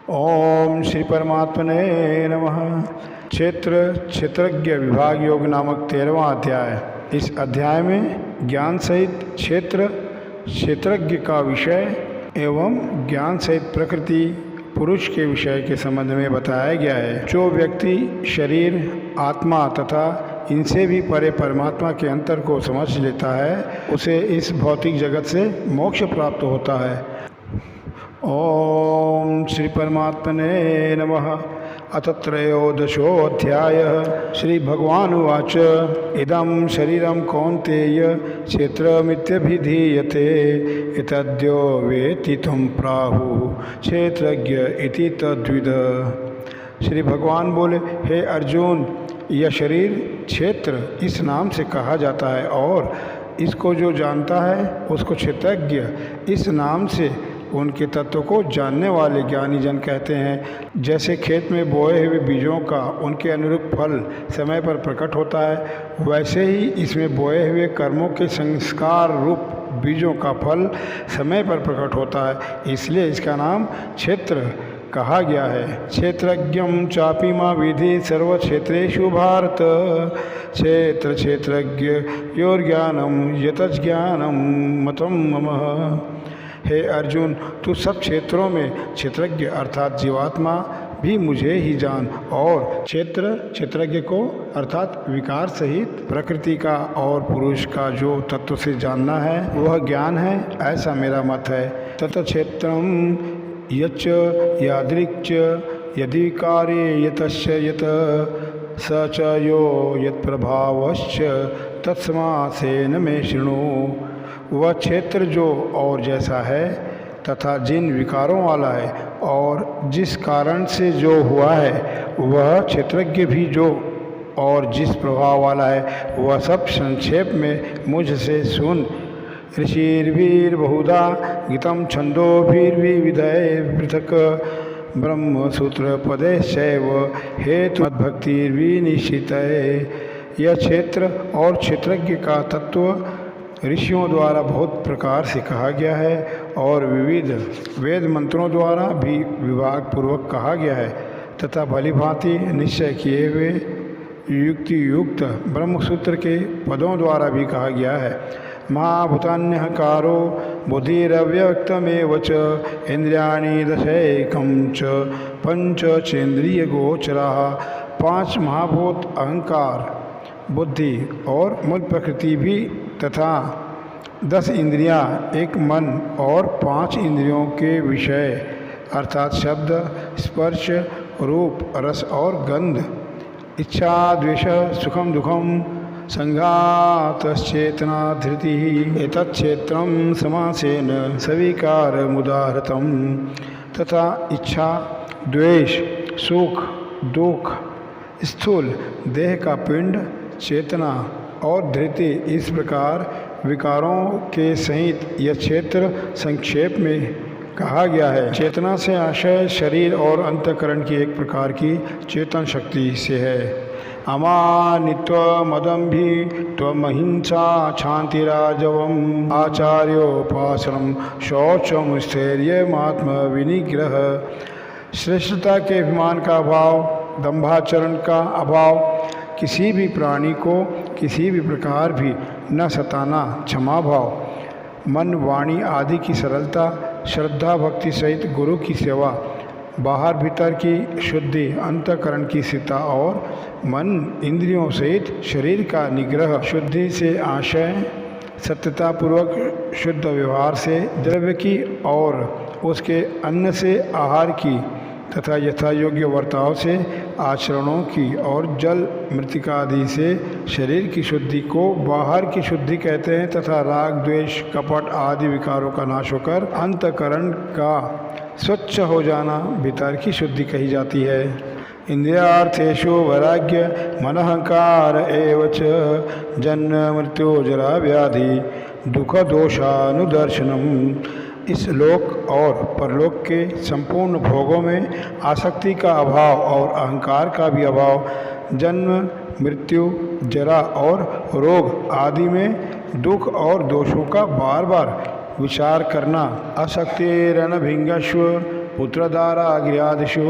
ओम श्री परमात्मने नमः। क्षेत्रज्ञ विभाग योग नामक 13वां अध्याय। इस अध्याय में ज्ञान सहित क्षेत्रज्ञ का विषय एवं ज्ञान सहित प्रकृति पुरुष के विषय के संबंध में बताया गया है। जो व्यक्ति शरीर, आत्मा तथा इनसे भी परे परमात्मा के अंतर को समझ लेता है, उसे इस भौतिक जगत से मोक्ष प्राप्त होता है। ओम श्री परमात्मने नमः। अथ त्रयोदशोऽध्यायः। श्री भगवान उवाच इदं शरीरं कौन्तेय क्षेत्रमित्यभिधीयते एतद्यो वेत्ति तं प्राहुः क्षेत्रज्ञ इति तद्विद। श्री भगवान बोले, हे अर्जुन, यह शरीर क्षेत्र इस नाम से कहा जाता है और इसको जो जानता है उसको क्षेत्रज्ञ इस नाम से उनके तत्व को जानने वाले ज्ञानी जन कहते हैं। जैसे खेत में बोए हुए बीजों का उनके अनुरूप फल समय पर प्रकट होता है, वैसे ही इसमें बोए हुए कर्मों के संस्कार रूप बीजों का फल समय पर प्रकट होता है। इसलिए इसका नाम क्षेत्र कहा गया है। क्षेत्रज्ञं चापि मां विधि सर्वक्षेत्रेषु भारत क्षेत्रज्ञ योर्ज्ञानं यतज्ज्ञानं मतं मम। हे अर्जुन, तू सब क्षेत्रों में क्षेत्रज्ञ अर्थात जीवात्मा भी मुझे ही जान, और क्षेत्रज्ञ को अर्थात विकार सहित प्रकृति का और पुरुष का जो तत्व से जानना है वह ज्ञान है, ऐसा मेरा मत है। तत क्षेत्रम यच्च यादृक्च यदि कार्ये यतस्य यत स च यो यत्प्रभावश्च तत्समासेन मे शृणु। वह क्षेत्र जो और जैसा है तथा जिन विकारों वाला है और जिस कारण से जो हुआ है, वह क्षेत्रज्ञ भी जो और जिस प्रभाव वाला है, वह सब संक्षेप में मुझसे सुन। ऋषिर्भिर् बहुधा गीतं छन्दोभिर्विविधैः पृथक् ब्रह्मसूत्र पदैश्चैव हेतुमद्भक्तिर्विनिश्चितैः। यह क्षेत्र और क्षेत्रज्ञ का तत्व ऋषियों द्वारा बहुत प्रकार से कहा गया है और विविध वेद मंत्रों द्वारा भी विभाग पूर्वक कहा गया है तथा भलीभांति निश्चय किए हुए युक्ति युक्त ब्रह्मसूत्र के पदों द्वारा भी कहा गया है। महाभूतान्यहकारो बुद्धिरव्यक्तमेव च इंद्रियाणि दशैकं च पंचचेन्द्रियगोचराः। 5 महाभूत अहंकार, बुद्धि और मूल प्रकृति भी तथा 10 इंद्रियां, एक मन और 5 इंद्रियों के विषय अर्थात शब्द, स्पर्श, रूप, रस और गंध, इच्छा, द्वेष, सुखम दुखम, संघातश्चेतना धृतिः। एतत् क्षेत्रं समासेन सविकारमुदाहृतं। तथा इच्छा, द्वेष, सुख, दुख, स्थूल देह का पिंड, चेतना और धृति, इस प्रकार विकारों के सहित यह क्षेत्र संक्षेप में कहा गया है। चेतना से आशय शरीर और अंतःकरण की एक प्रकार की चेतन शक्ति से है। अमानित्वमदम्भि त्वमहिंसा क्षान्तिराजवम् आचार्योपासनं शौचम स्थैर्यमात्मविनिग्रह। श्रेष्ठता के अभिमान का अभाव, दंभाचरण का अभाव, किसी भी प्राणी को किसी भी प्रकार भी न सताना, क्षमा भाव, मन वाणी आदि की सरलता, श्रद्धा भक्ति सहित गुरु की सेवा, बाहर भीतर की शुद्धि, अंतःकरण की स्थिरता और मन इंद्रियों सहित शरीर का निग्रह, शुद्धि से आशय, सत्यता पूर्वक शुद्ध व्यवहार से द्रव्य की और उसके अन्न से आहार की तथा यथा योग्य वर्ताव से आचरणों की और जल मृतिका आदि से शरीर की शुद्धि को बाहर की शुद्धि कहते हैं। तथा राग, द्वेष, कपट आदि विकारों का नाश होकर अंतःकरण का स्वच्छ हो जाना भीतर की शुद्धि कही जाती है। इंद्रियार्थेषु वैराग्य मनहंकार एव च जन्म मृत्यु जरा व्याधि दुख दोषानुदर्शनम। इस लोक और परलोक के संपूर्ण भोगों में आसक्ति का अभाव और अहंकार का भी अभाव, जन्म, मृत्यु, जरा और रोग आदि में दुख और दोषों का बार बार विचार करना, आसक्तिरनभिंगस्व पुत्रदारागिर्यादिषु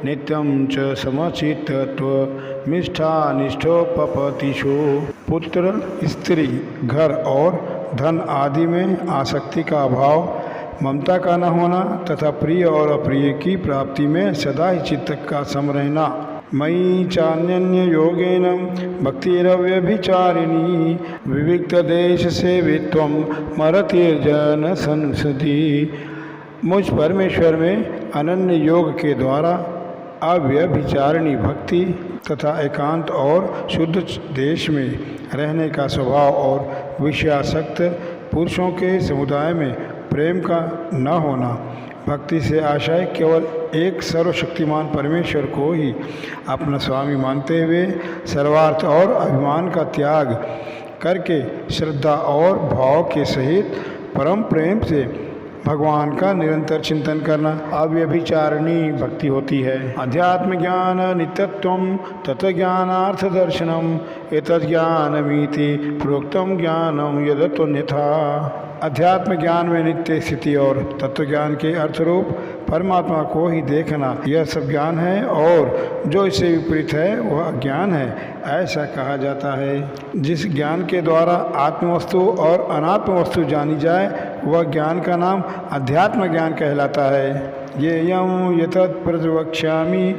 नित्यं च समचित्तत्वनिष्ठानिष्ठोपपत्तिषु। पुत्र, स्त्री, घर और धन आदि में आसक्ति का अभाव, ममता का न होना तथा प्रिय और अप्रिय की प्राप्ति में सदा ही चित्त का सम रहना। मयि चान्यन्य योगेन भक्तिरव्यभिचारिणी विविक्त देश सेवित्वं मरतिर्जन संसदि। मुझ परमेश्वर में अनन्य योग के द्वारा अव्यभिचारिणी भक्ति तथा एकांत और शुद्ध देश में रहने का स्वभाव और विषयासक्त पुरुषों के समुदाय में प्रेम का न होना, भक्ति से आशय केवल एक सर्वशक्तिमान परमेश्वर को ही अपना स्वामी मानते हुए सर्वार्थ और अभिमान का त्याग करके श्रद्धा और भाव के सहित परम प्रेम से भगवान का निरंतर चिंतन करना अव्यभिचारिणी भक्ति होती है। अध्यात्म ज्ञान नित्यत्वम तत्ज्ञानार्थ दर्शनम एतज्ज्ञानमीति प्रोक्तम ज्ञानम यदतोन्यथा। अध्यात्म ज्ञान में नित्य स्थिति और तत्व ज्ञान के अर्थरूप परमात्मा को ही देखना, यह सब ज्ञान है, और जो इससे विपरीत है वह अज्ञान है, ऐसा कहा जाता है। जिस ज्ञान के द्वारा आत्मवस्तु और अनात्म वस्तु जानी जाए वह ज्ञान का नाम अध्यात्म ज्ञान कहलाता है। ये यम यतत् प्रवक्ष्यामि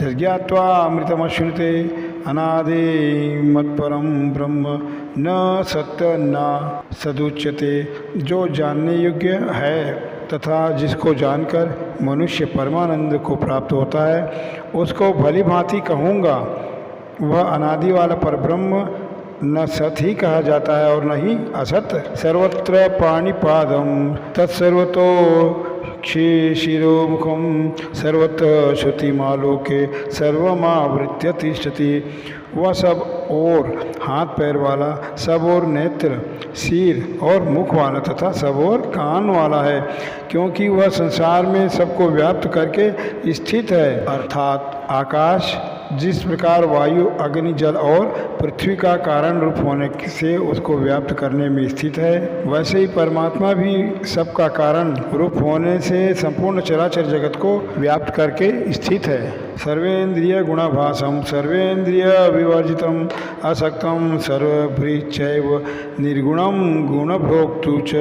यज्ञात्वा अमृतमश्नुते अनादि मत्परम ब्रह्म न सत्य न सदुच्यते। जो जानने योग्य है तथा जिसको जानकर मनुष्य परमानंद को प्राप्त होता है उसको भली भांति कहूँगा। वह अनादि वाला परब्रह्म न सत ही कहा जाता है और न ही असत। सर्वत्र पाणिपादम तत्सर्वतो शिरोमुखम सर्वत्र श्रुतिमालोके सर्वमावृत्य तिष्ठति। वह सब और हाथ पैर वाला, सब और नेत्र, सिर और मुख वाला तथा सब और कान वाला है, क्योंकि वह संसार में सबको व्याप्त करके स्थित है। अर्थात आकाश जिस प्रकार वायु, अग्नि, जल और पृथ्वी का कारण रूप होने से उसको व्याप्त करने में स्थित है, वैसे ही परमात्मा भी सबका कारण रूप होने से संपूर्ण चराचर जगत को व्याप्त करके स्थित है। सर्वेन्द्रिय गुणाभासम सर्वेन्द्रिय विवर्जितम असक्तम सर्वभृच्चैव निर्गुणम गुणभोक्तु च।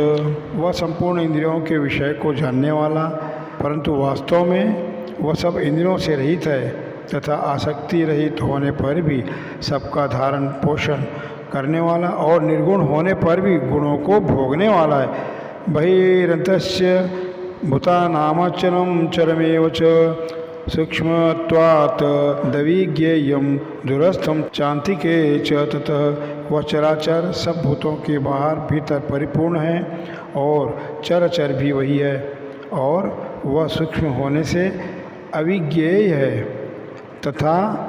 वह संपूर्ण इंद्रियों के विषय को जानने वाला, परंतु वास्तव में वह सब इंद्रियों से रहित है तथा आसक्ति रहित होने पर भी सबका धारण पोषण करने वाला और निर्गुण होने पर भी गुणों को भोगने वाला है। बहिरन्तस्य भूतानामचरं चरमेव च सूक्ष्मत्वात् दविज्ञेयं दूरस्थं चान्तिके च ततः। वह चराचर सब भूतों के बाहर भीतर परिपूर्ण है और चराचर भी वही है, और वह सूक्ष्म होने से अविज्ञेय है तथा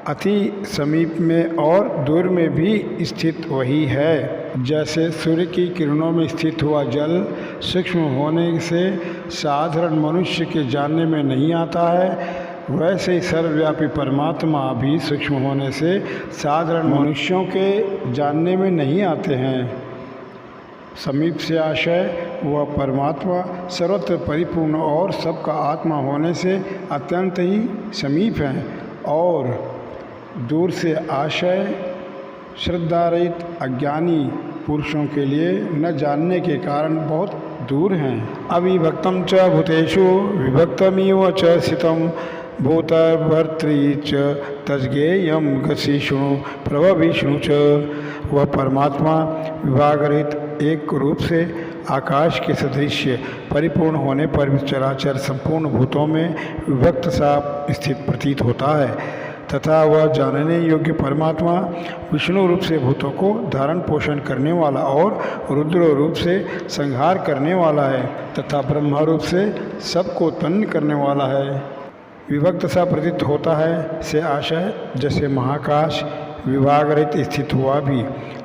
अति समीप में और दूर में भी स्थित वही है। जैसे सूर्य की किरणों में स्थित हुआ जल सूक्ष्म होने से साधारण मनुष्य के जानने में नहीं आता है, वैसे ही सर्वव्यापी परमात्मा भी सूक्ष्म होने से साधारण मनुष्यों के जानने में नहीं आते हैं। समीप से आशय वह परमात्मा सर्वत्र परिपूर्ण और सबका आत्मा होने से अत्यंत ही समीप है, और दूर से आशय श्रद्धारहित अज्ञानी पुरुषों के लिए न जानने के कारण बहुत दूर हैं। अविभक्तं च भूतेषु विभक्तमिव च स्थितं भूतभर्तृ च तज्ज्ञेयं गतिषु प्रभविष्णु च। वह परमात्मा विभाग रहित एक रूप से आकाश के सदृश्य परिपूर्ण होने पर भी चराचर संपूर्ण भूतों में विभक्त सा स्थित प्रतीत होता है, तथा वह जानने योग्य परमात्मा विष्णु रूप से भूतों को धारण पोषण करने वाला और रुद्र रूप से संहार करने वाला है, तथा ब्रह्मा रूप से सबको उत्पन्न करने वाला है। विभक्त सा प्रतीत होता है से आशय जैसे महाकाश विभाग रहित स्थित हुआ भी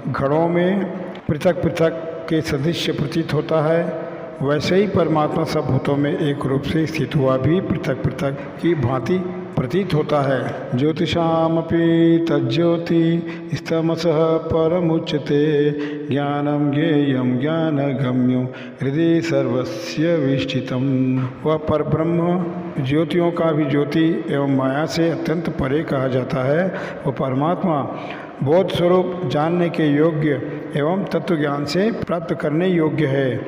घड़ों में पृथक पृथक के सदृश्य प्रतीत होता है, वैसे ही परमात्मा सब भूतों में एक रूप से स्थित हुआ भी पृथक पृथक की भांति प्रतीत होता है। ज्योतिषामपि तज्ज्योति स्तमसः परमुच्यते ज्ञानम ज्ञेयम ज्ञानगम्यम हृदय सर्वस्य विष्ठितम। वह परब्रह्म ज्योतियों का भी ज्योति एवं माया से अत्यंत परे कहा जाता है। वह परमात्मा बोध स्वरूप जानने के योग्य एवं तत्व ज्ञान से प्राप्त करने योग्य है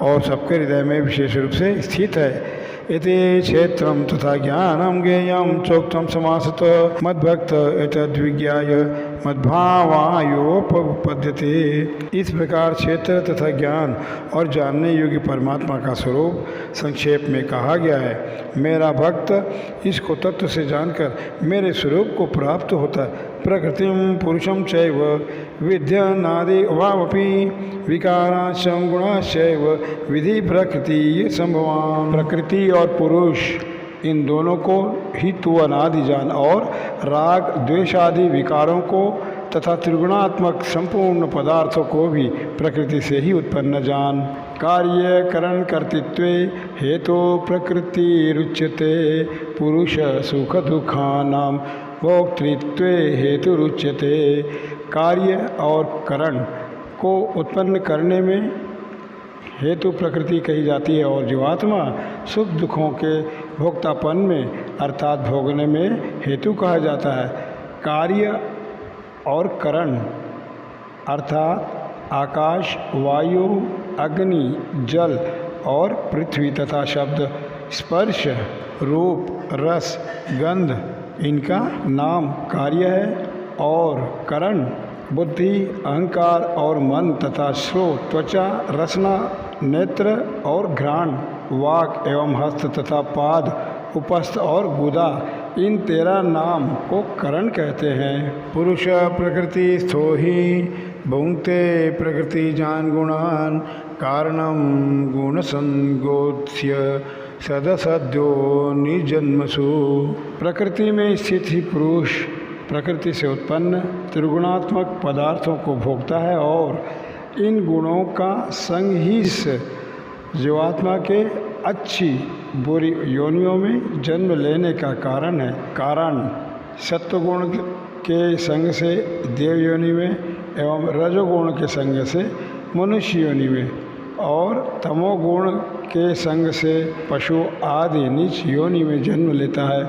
और सबके हृदय में विशेष रूप से स्थित है। इति क्षेत्रम तथा ज्ञानम ज्ञेयम चोक्तम समासतः मद्भक्त एतद्विज्ञाय मद्भावायोपपद्यते। इस प्रकार क्षेत्र तथा ज्ञान और जानने योग्य परमात्मा का स्वरूप संक्षेप में कहा गया है। मेरा भक्त इसको तत्व से जानकर मेरे स्वरूप को प्राप्त होता है। प्रकृतिम पुरुषम चैव विद्यनादि उभावपि विकाराश्च गुणाश्चैव विधि प्रकृति संभवान। प्रकृति और पुरुष इन दोनों को ही तू अनादि जान और राग द्वेष आदि विकारों को तथा त्रिगुणात्मक संपूर्ण पदार्थों को भी प्रकृति से ही उत्पन्न जान। कार्य करण कर्तृत्वे हेतु प्रकृति रुच्यते पुरुष सुख दुखानाम भोक्तृत्वे हेतु रुच्यते। कार्य और करण को उत्पन्न करने में हेतु प्रकृति कही जाती है और जीवात्मा सुख दुखों के भोक्तापन में अर्थात भोगने में हेतु कहा जाता है। कार्य और करण अर्थात आकाश, वायु, अग्नि, जल और पृथ्वी तथा शब्द, स्पर्श, रूप, रस, गंध इनका नाम कार्य है और करण बुद्धि, अहंकार और मन तथा श्रोत, त्वचा, रसना, नेत्र और घ्राण, वाक एवं हस्त तथा पाद, उपस्थ और गुदा इन 13 नाम को करण कहते हैं। पुरुष प्रकृति स्थो ही भुंक्ते प्रकृति जान गुणान कारणम गुण संगोत्स्य सदसद्यो निजन्मसु। प्रकृति में स्थित ही पुरुष प्रकृति से उत्पन्न त्रिगुणात्मक पदार्थों को भोगता है और इन गुणों का संग ही इस जीवात्मा के अच्छी बुरी योनियों में जन्म लेने का कारण है। कारण सत्वगुण के संग से देव योनि में एवं रजोगुण के संग से मनुष्य योनि में और तमोगुण के संग से पशु आदि नीच योनि में जन्म लेता है।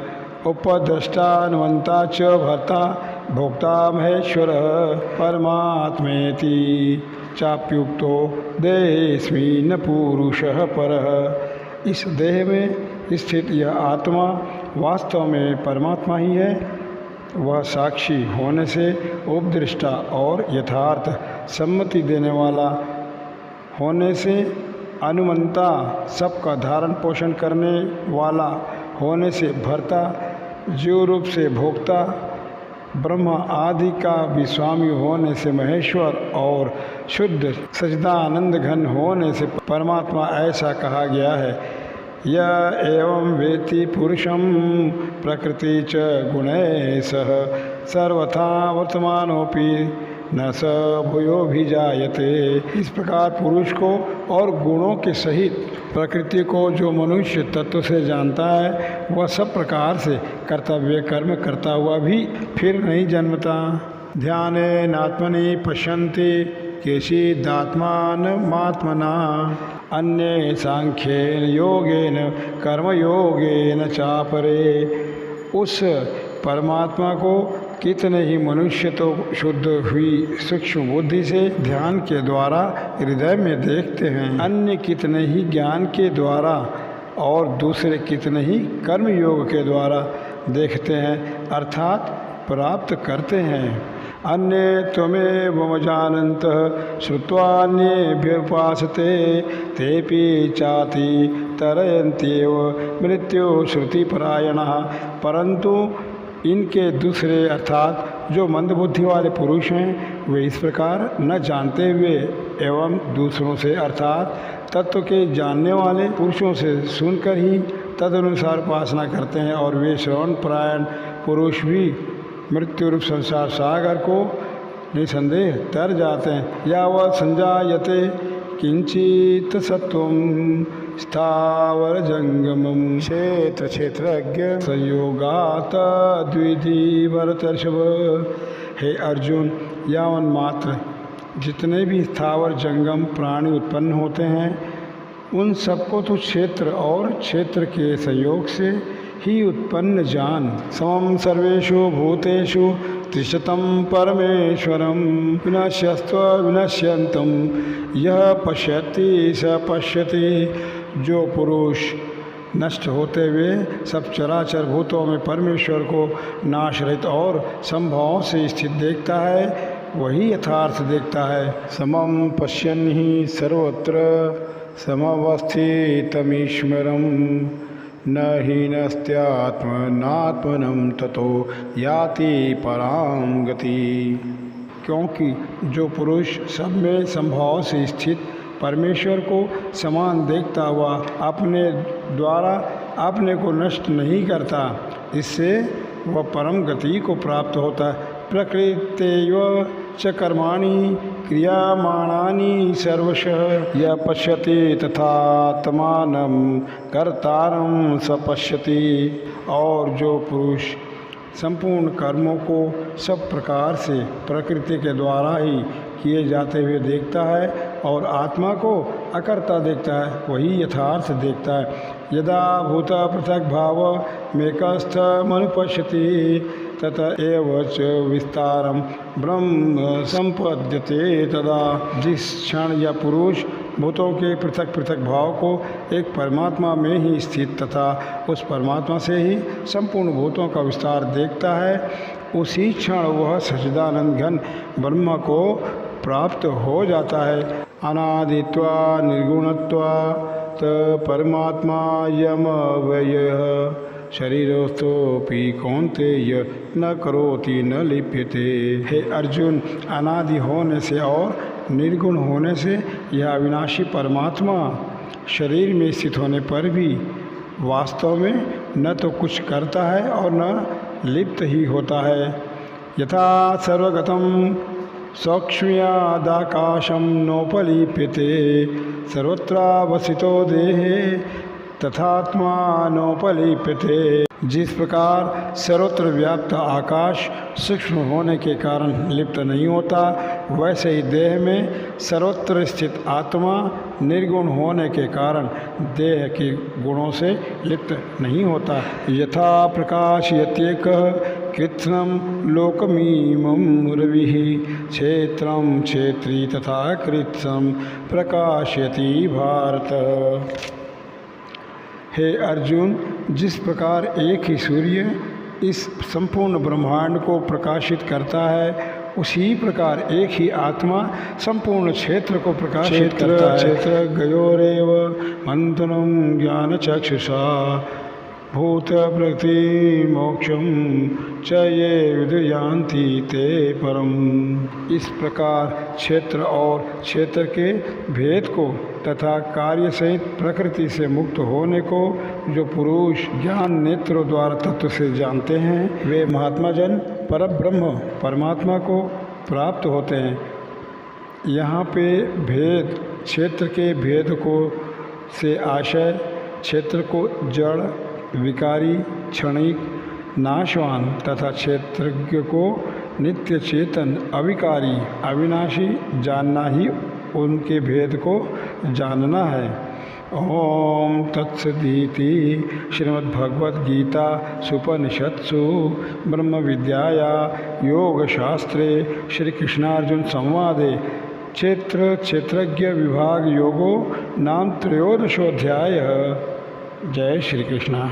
उपद्रष्टा अनुमंता च भर्ता भोक्ता महेश्वर परमात्मेति चाप्युक्तो देहेस्मिन् पुरुषः परः। इस देह में स्थित यह आत्मा वास्तव में परमात्मा ही है। वह साक्षी होने से उपदृष्टा और यथार्थ सम्मति देने वाला होने से अनुमंता सबका धारण पोषण करने वाला होने से भर्ता जीव रूप से भोक्ता ब्रह्म आदि का भी स्वामी होने से महेश्वर और शुद्ध सच्चिदानंद घन होने से परमात्मा ऐसा कहा गया है। यह एवं वेति पुरुषम प्रकृति च गुणैः सह सर्वथा वर्तमानोपि न स भूयो भी जायते। इस प्रकार पुरुष को और गुणों के सहित प्रकृति को जो मनुष्य तत्व से जानता है वह सब प्रकार से कर्तव्य कर्म करता हुआ भी फिर नहीं जन्मता। ध्यानेनात्मनि पश्यन्ति केचिदात्मानमात्मना अन्ये सांख्येन योगेन कर्मयोगेन चापरे। उस परमात्मा को कितने ही मनुष्य तो शुद्ध हुई सूक्ष्म बुद्धि से ध्यान के द्वारा हृदय में देखते हैं, अन्य कितने ही ज्ञान के द्वारा और दूसरे कितने ही कर्म योग के द्वारा देखते हैं अर्थात प्राप्त करते हैं। अन्ये त्वमेव जानन्तः श्रुत्वान्येभ्युपासते तेपि चाति तरयन्त्येव मृत्यु श्रुतिपरायणः। परंतु इनके दूसरे अर्थात जो मंदबुद्धि वाले पुरुष हैं वे इस प्रकार न जानते हुए एवं दूसरों से अर्थात तत्व के जानने वाले पुरुषों से सुनकर ही तदनुसार उपासना करते हैं और वे श्रवण परायण पुरुष भी मृत्यु रूप संसार सागर को निसंदेह तर जाते हैं। या वह संजायते किंचित सत्वम स्थावर जंगमम क्षेत्र क्षेत्रज्ञ संयोगात द्विधि भरतर्षभ। हे अर्जुन, यावन मात्र जितने भी स्थावर जंगम प्राणी उत्पन्न होते हैं उन सबको तो क्षेत्र और क्षेत्र के संयोग से ही उत्पन्न जान। समम सर्वेषु भूतेषु तिष्ठतं परमेश्वरं विनश्यस्त्व विनश्यन्तं यह पश्यति स पश्यति। जो पुरुष नष्ट होते हुए सब चराचर भूतों में परमेश्वर को नाशरहित और संभवों से स्थित देखता है वही यथार्थ देखता है। समम पश्यन् हि सर्वत्र समवस्थितमीश्वरं न हीनस्त्यात्मनात्मनं ततो याति परां गति। क्योंकि जो पुरुष सब में संभाव से स्थित परमेश्वर को समान देखता हुआ अपने द्वारा अपने को नष्ट नहीं करता, इससे वह परम गति को प्राप्त होता है। प्रकृतेव च कर्माणि क्रियमाणानि सर्वशः यः पश्यति तथात्मानं कर्तारं स पश्यति। और जो पुरुष संपूर्ण कर्मों को सब प्रकार से प्रकृति के द्वारा ही किए जाते हुए देखता है और आत्मा को अकर्ता देखता है वही यथार्थ देखता है। यदा भूत पृथक भाव मेकस्थमनुपश्यति तत एव च विस्तारम ब्रह्म संपद्यते तदा। जिस क्षण या पुरुष भूतों के पृथक पृथक भाव को एक परमात्मा में ही स्थित तथा उस परमात्मा से ही संपूर्ण भूतों का विस्तार देखता है, उसी क्षण वह सच्चिदानंद घन ब्रह्म को प्राप्त हो जाता है। अनादित्वा निर्गुणत्वात् परमात्मा यमव्ययः शरीरस्थोपि कौन्तेय न करोति न लिप्यते। हे अर्जुन, अनादि होने से और निर्गुण होने से यह अविनाशी परमात्मा शरीर में स्थित होने पर भी वास्तव में न तो कुछ करता है और न लिप्त ही होता है। यथा सर्वगतं सौक्ष्म्यादाकाशं नोपलिप्यते सर्वत्रावस्थितो देहे तथात्मानोपलिप्यते। जिस प्रकार सर्वत्र व्याप्त आकाश सूक्ष्म होने के कारण लिप्त नहीं होता, वैसे ही देह में सर्वत्र स्थित आत्मा निर्गुण होने के कारण देह के गुणों से लिप्त नहीं होता। यथा प्रकाशयत्येकः कृत्स्नं लोकमिमं रविः क्षेत्रं क्षेत्री तथा कृत्स्नं प्रकाशयति भारत। हे अर्जुन, जिस प्रकार एक ही सूर्य इस संपूर्ण ब्रह्मांड को प्रकाशित करता है, उसी प्रकार एक ही आत्मा संपूर्ण क्षेत्र को प्रकाशित करता है। क्षेत्र गयोरेव मंथनं ज्ञानचक्षुषा भूत प्रकृति मोक्षम च ये विदुयान्ति ते परम। इस प्रकार क्षेत्र और क्षेत्र के भेद को तथा कार्य सहित प्रकृति से मुक्त होने को जो पुरुष ज्ञान नेत्रों द्वारा तत्व से जानते हैं, वे महात्मा जन परब्रह्म परमात्मा को प्राप्त होते हैं। यहाँ पे भेद क्षेत्र के भेद को से आशय क्षेत्र को जड़ विकारी क्षणिक नाशवान तथा क्षेत्रज्ञ को नित्य चेतन अविकारी अविनाशी जानना ही उनके भेद को जानना है। ओम तत्सदिति श्रीमद्भगवद्गीता सुपनिषत्सु ब्रह्म विद्याया योगशास्त्रे श्री कृष्णार्जुन संवादे क्षेत्र क्षेत्रज्ञ विभाग योगो नाम त्रयोदशोऽध्यायः। जय श्री कृष्ण।